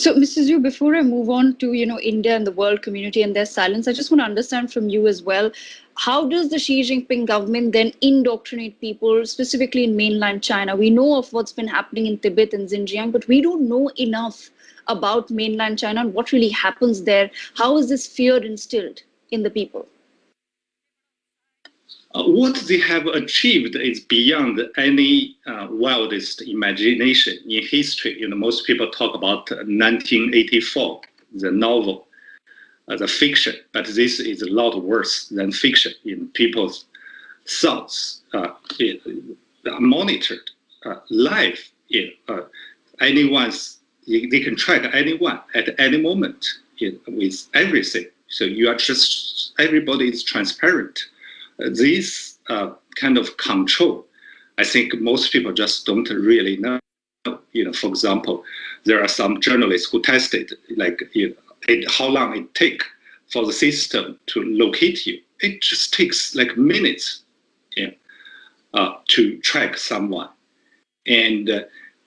So, Mrs. Yu, before I move on to, India and the world community and their silence, I just want to understand from you as well, how does the Xi Jinping government then indoctrinate people, specifically in mainland China? We know of what's been happening in Tibet and Xinjiang, but we don't know enough about mainland China and what really happens there. How is this fear instilled in the people? What they have achieved is beyond any wildest imagination in history. Most people talk about 1984, the novel, the fiction, but this is a lot worse than fiction in people's thoughts. Monitored live. They can track anyone at any moment with everything. So everybody is transparent. This kind of control, I think most people just don't really know. For example, there are some journalists who tested, how long it takes for the system to locate you. It just takes like minutes to track someone. And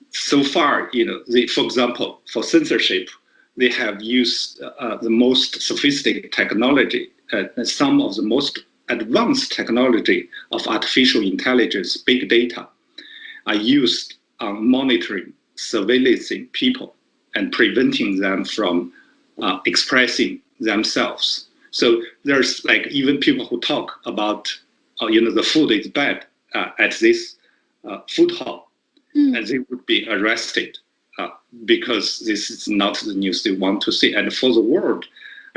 so far, for example, for censorship, they have used the most sophisticated technology, some of the most advanced technology of artificial intelligence, big data, are used on monitoring, surveillancing people, and preventing them from expressing themselves. So there's even people who talk about, the food is bad at this food hall, and they would be arrested because this is not the news they want to see. And for the world,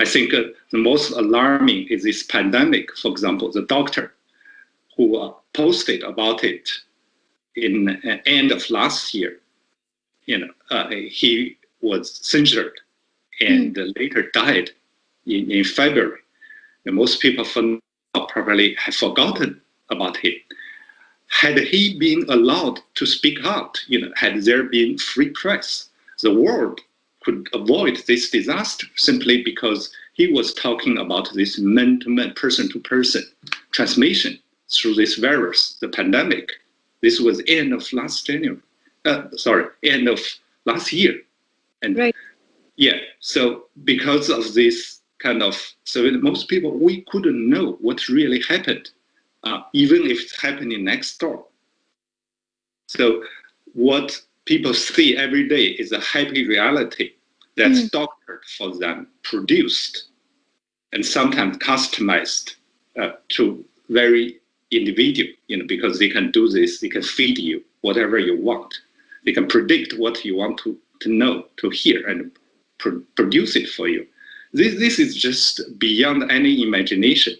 I think the most alarming is this pandemic. For example, the doctor who posted about it in the end of last year, he was censored and later died in February. And most people probably have forgotten about him. Had he been allowed to speak out, had there been free press, the world could avoid this disaster simply because he was talking about this man-to-man, person-to-person transmission through this virus, the pandemic. This was end of last year. And right. Yeah, so because of this so most people, we couldn't know what really happened, even if it's happening next door. So what people see every day is a happy reality that's doctored for them, produced, and sometimes customized to very individual, because they can do this, they can feed you whatever you want. They can predict what you want to know, to hear, and produce it for you. This is just beyond any imagination.